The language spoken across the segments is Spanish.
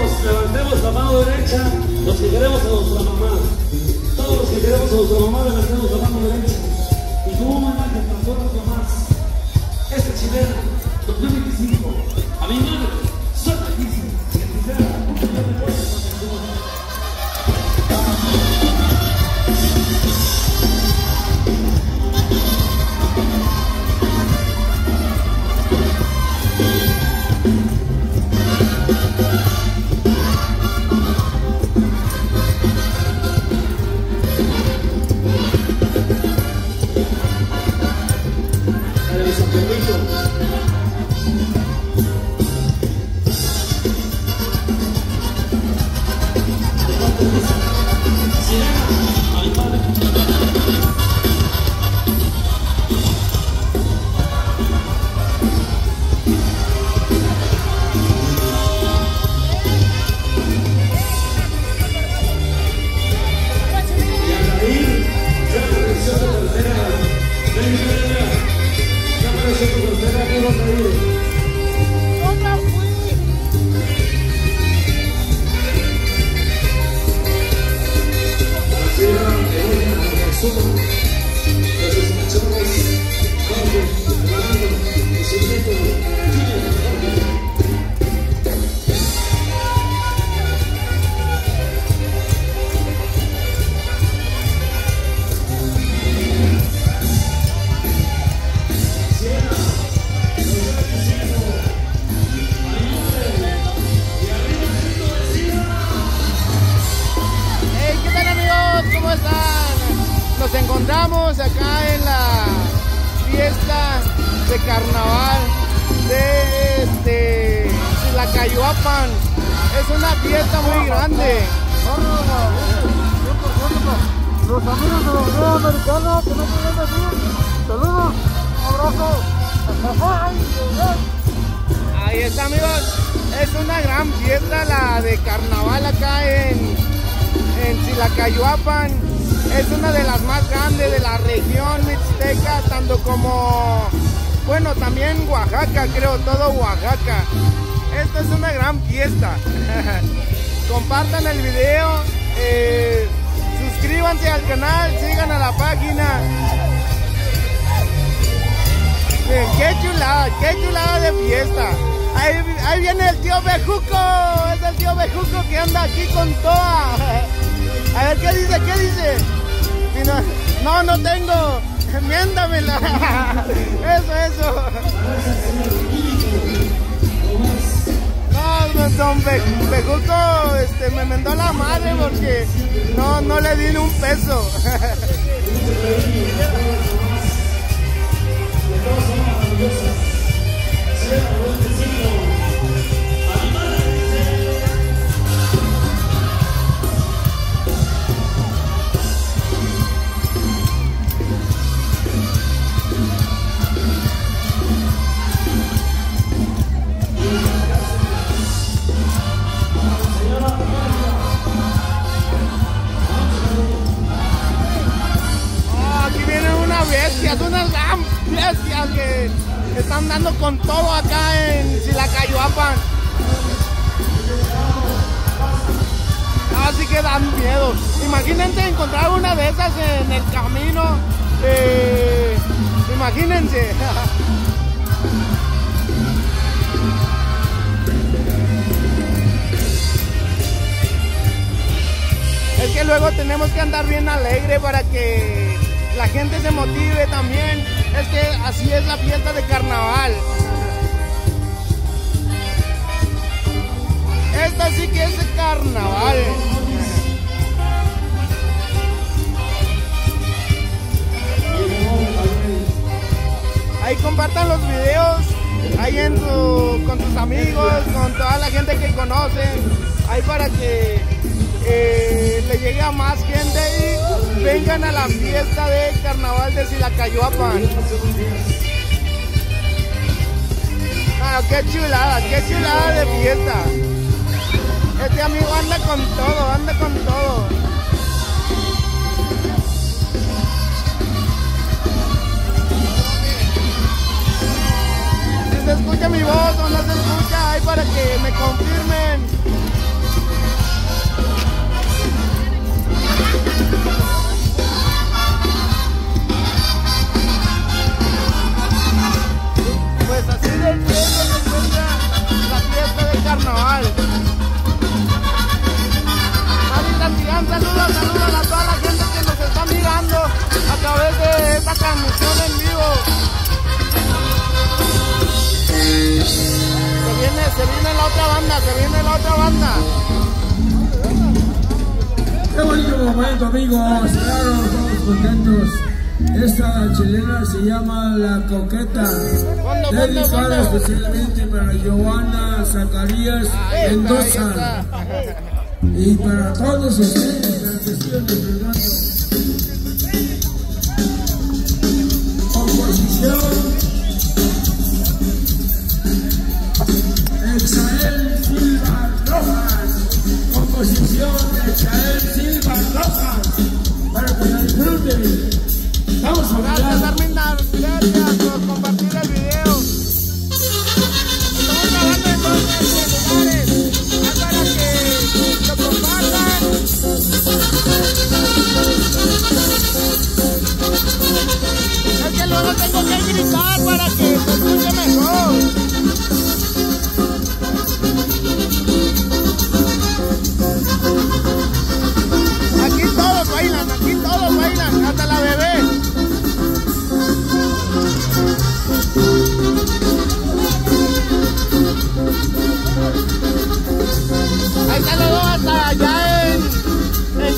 todos levantemos la mano derecha, los que queremos a nuestra mamá. Todos los que queremos a nuestra mamá, levantemos la mano derecha. Y como una imagen para todas las mamás, esta chilena, 2025, a mi madre, suelta aquí, que quisiera, no me puedes hacer. Nos encontramos acá en la fiesta de carnaval de Tlacayoapan. Es una fiesta muy grande. Los amigos de la Unión Americana que no pueden decir, saludos, abrazo. Ahí está, amigos. Es una gran fiesta la de carnaval acá en Tlacayoapan. Es una de las más grandes de la región mixteca, tanto como, bueno, también Oaxaca, creo, todo Oaxaca. Esta es una gran fiesta. Compartan el video, suscríbanse al canal, sigan a la página. Miren, qué chulada de fiesta. Ahí viene el tío Bejuco, es el tío Bejuco que anda aquí con toda. A ver, ¿qué dice? No tengo. Miéndamela. Eso. No, don Bejuco me mentó la madre porque no le di ni un peso. Unas gran bestias que están dando con todo acá en Tlacayoapan. Así que dan miedo. Imagínense encontrar una de esas en el camino. Imagínense. Es que luego tenemos que andar bien alegre para que la gente se motive también. Es que así es la fiesta de carnaval. Esta sí que es de carnaval. Ahí compartan los videos, ahí con tus amigos, con toda la gente que conocen, ahí para que le llegue a más gente y vengan a la fiesta de carnaval de Tlacayoapan. Ah, qué chulada de fiesta. Este amigo anda con todo. Si se escucha mi voz o no se escucha, ahí para que me confirmen. transmisión en vivo. Se viene la otra banda, se viene la otra banda. Qué bonito momento, amigos. Claro, todos contentos. Esta chilena se llama La Coqueta. Dedicada especialmente para Joana Zacarías Mendoza. Y para todos ustedes, las que siguen disfrutando. Composición Exael Silva Rojas. Composición de Exael Silva Rojas. Para que la disfruten. Vamos a bailar. Gracias, Arminda. Gracias por compartir el video. Estamos grabando en todos estos lugares. Es para que lo compartan. Es que luego tengo que gritar para que se escuche mejor. Aquí todos bailan, hasta la bebé. Ahí saludos hasta allá en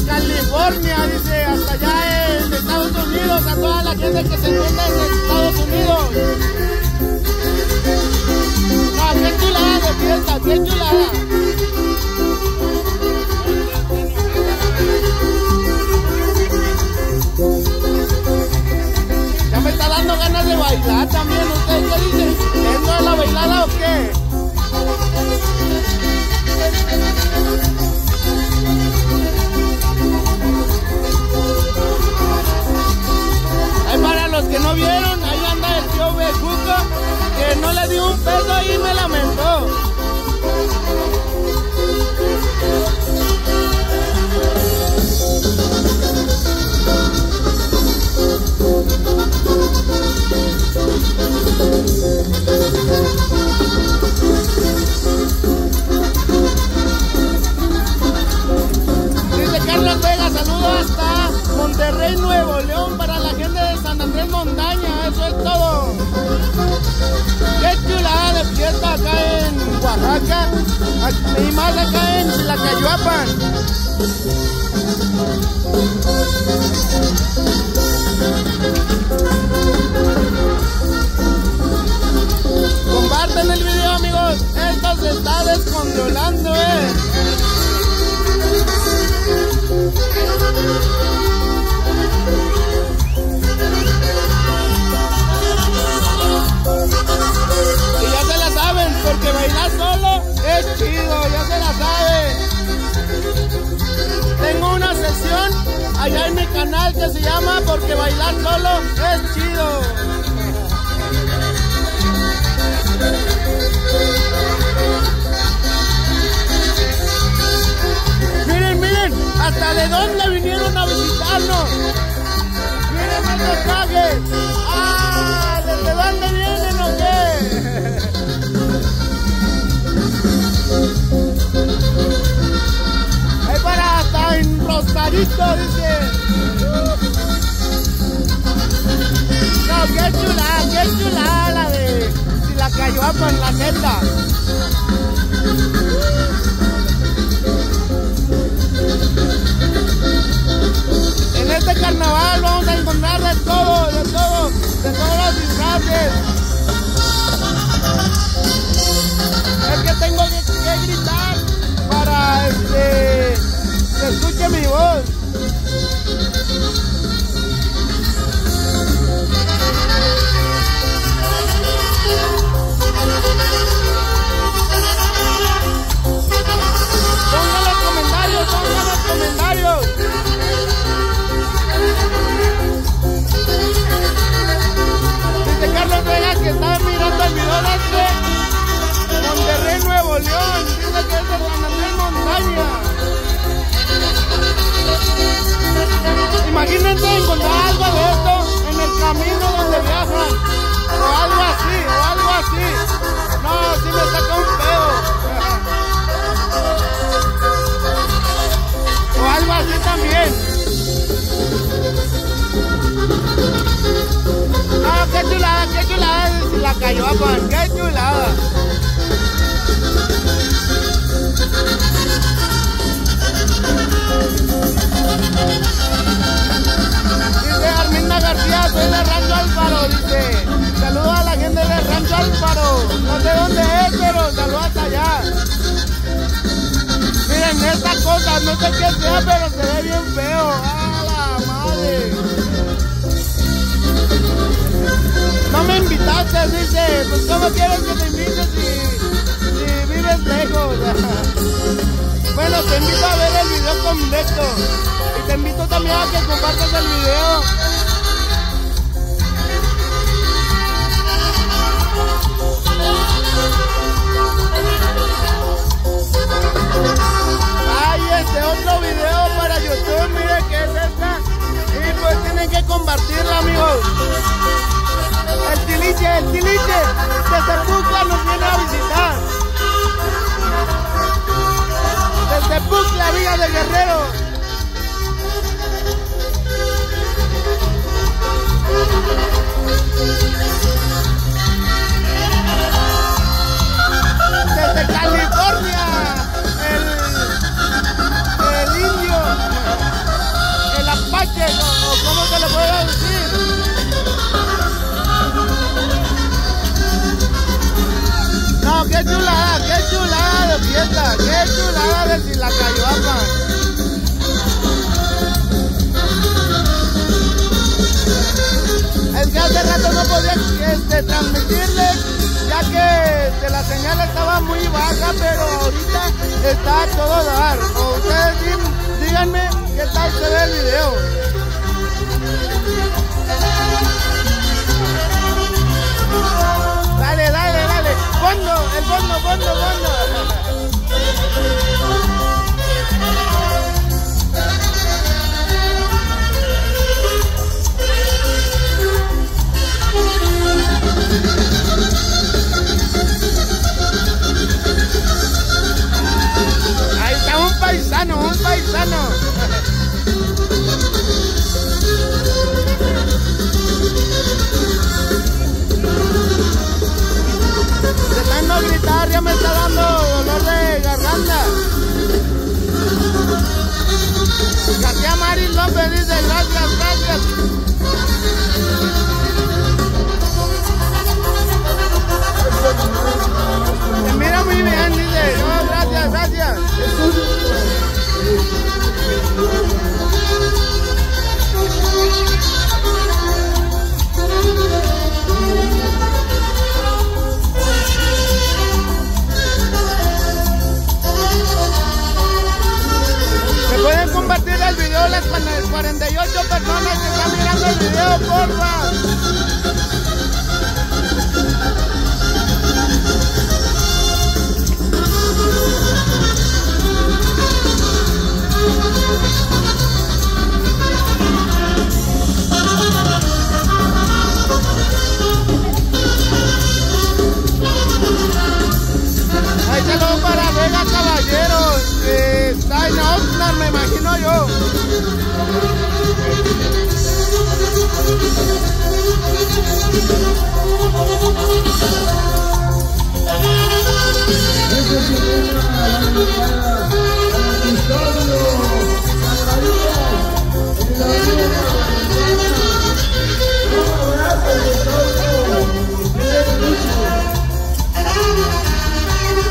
California, dice, hasta allá en Estados Unidos, a toda la gente que se encuentra en Estados Unidos. No, qué chulada de fiesta, qué chulada. Ya me está dando ganas de bailar también. ¿Ustedes qué dicen? ¿Entro a la bailada o qué? Ahí para los que no vieron, ahí anda el tío Bejuco, que no le dio un peso y me lamentó. Dice Carlos Vega, saludos hasta Monterrey, Nuevo León, para la gente de San Andrés Montaña, eso es todo. Qué chulada de fiesta acá en Oaxaca y más acá en Tlacayoapan. Comparten el video, amigos. Esto se está descontrolando, Y ya se la saben, porque bailar solo es chido, ya se la saben. Tengo una sesión allá en mi canal que se llama Porque bailar solo es chido. Miren, miren, hasta de dónde vinieron a visitarnos. Miren estos trajes. Ah, ¿desde dónde vienen o qué? Ahí para hasta en Rosarito, dice. No, qué chulada la de Tlacayoapan, la neta. En este carnaval vamos a encontrar de todos los disfraces. Es que tengo que gritar para que se escuche mi voz. Pongan los comentarios. Dice Carlos Vega que está mirando el video desde Monterrey, Nuevo León. Dice que es de San Andrés Montaña. Imagínense encontrar algo de esto en el camino donde viajan. O algo así. No, si me saca un pedo. O algo así también. Cayoapan. ¡Qué chulada! Dice Arminda García, soy de Rancho Alfaro, dice. Saludos a la gente de Rancho Alfaro. No sé dónde es, pero saludos hasta allá. Miren, esta cosa, no sé qué sea, pero se ve bien feo. ¡A la madre! No me invitaste, dice. Pues ¿cómo quieres que te invite si vives lejos? Bueno, te invito a ver el video completo. Y te invito también a que compartas el video. Otro video para YouTube, miren que es esta. Y pues tienen que compartirla, amigos. El Tiliche desde Pucla nos viene a visitar. Desde Pucla, Villa de Guerrero. Desde California, el indio, el apache, o cómo se le puede decir. No, qué chulada de fiesta, qué chulada de Tlacayoapan. Es que hace rato no podía transmitirles, ya que la señal estaba muy baja, pero ahorita está a todo dar. O ustedes díganme qué tal se ve el video. Dale. Fondo. Ahí está un paisano. De tanto gritar ya me está dando dolor de garganta. García Maris López dice gracias. Se mira muy bien, dice. No, gracias. ¿Me pueden compartir el video las 48 personas que están mirando el video, porfa? Ahí saludo para Vega Caballeros, que está en Oxnard, me imagino yo.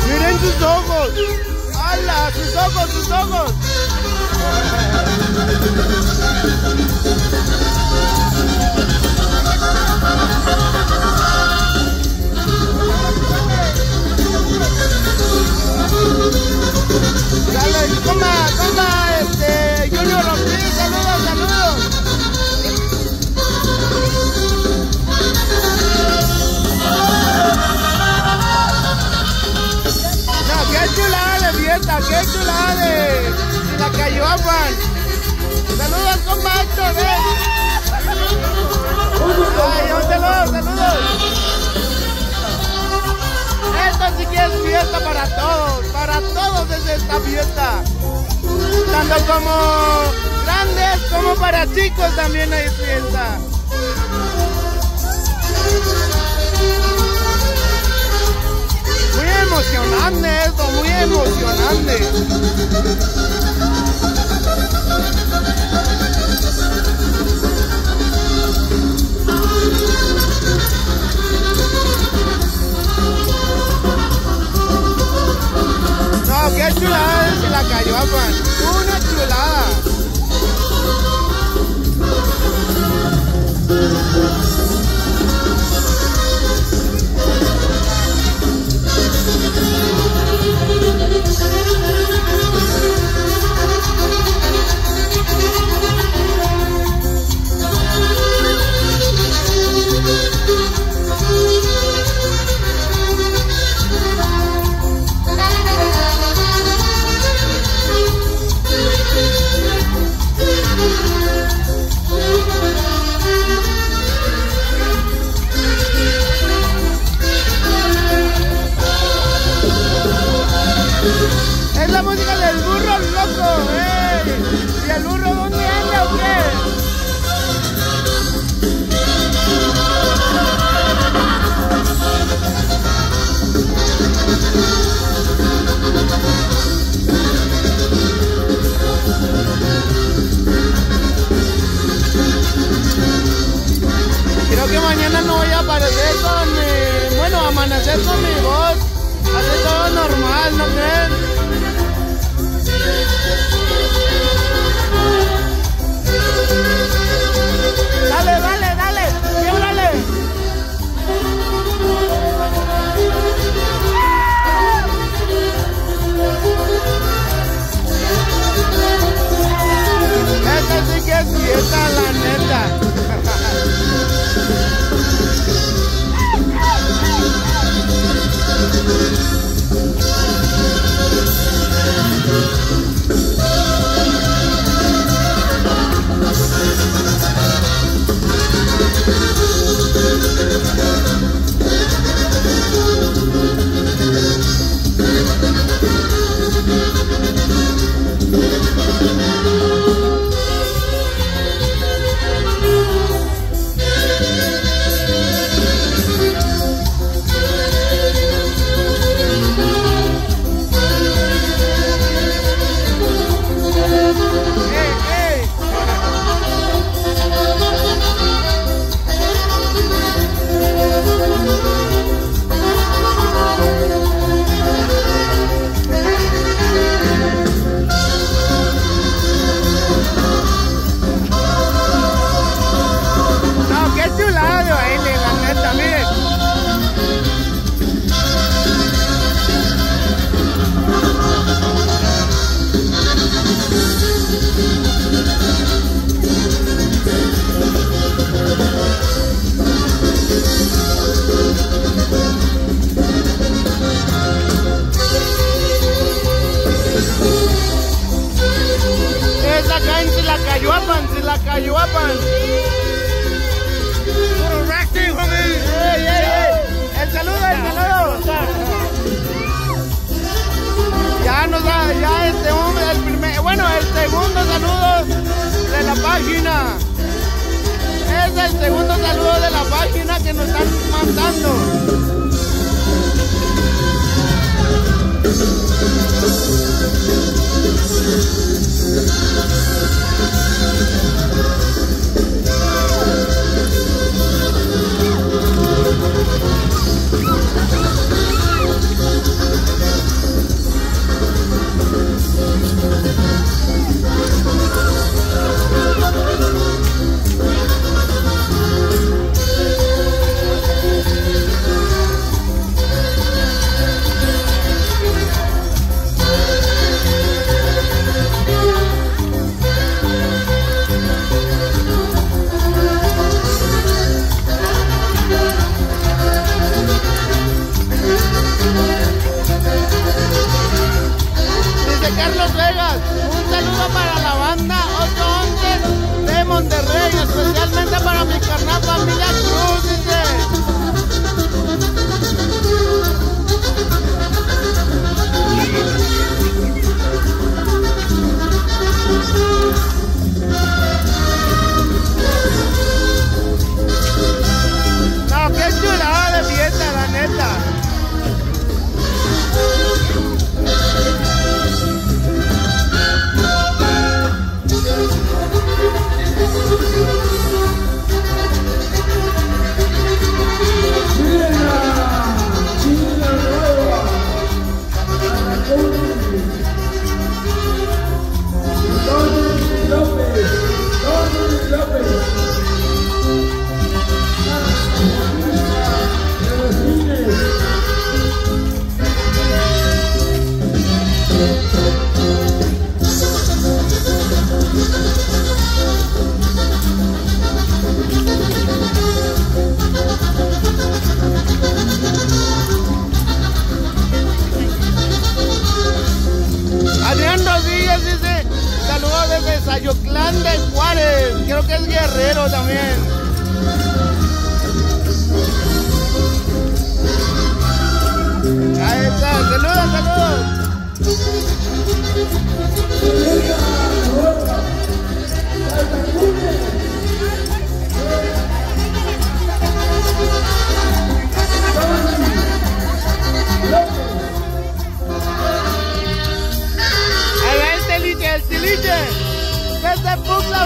Miren sus ojos. ¡Hala! Sus ojos. Dale, compa, Junior Ortiz, saludos. No, qué chulada de fiesta, qué chulada de Tlacayoapan. Saludos, compa Héctor, Ay, un saludos. Esto sí que es fiesta para todos es esta fiesta. Tanto como grandes como para chicos también hay fiesta. Muy emocionante esto, muy emocionante. No, qué chulada es la Cayoapan. Una chulada. Es la música del burro loco, ¿Y el burro dónde anda o qué? Creo que mañana no voy a aparecer con mi... Bueno, amanecer con mi voz. Hace todo normal, ¿no creen? Dale, dale, dale, quiebrale. Esta sí que es fiesta, la neta. Cayoapan. Puro racing, homie. El saludo. Ya nos da, el segundo saludo de la página. Es el segundo saludo de la página que nos están mandando. Carlos Vegas, un saludo para la banda 811 de Monterrey, especialmente para mi carnal familia Cruz, dice. No, qué chulada de fiesta, la neta. Adrián Rodríguez dice, saludos desde Sayoclán de Juárez, creo que es Guerrero también. Ahí está, saludos, saludos. Ahí va el Tiliche, desde Pucla,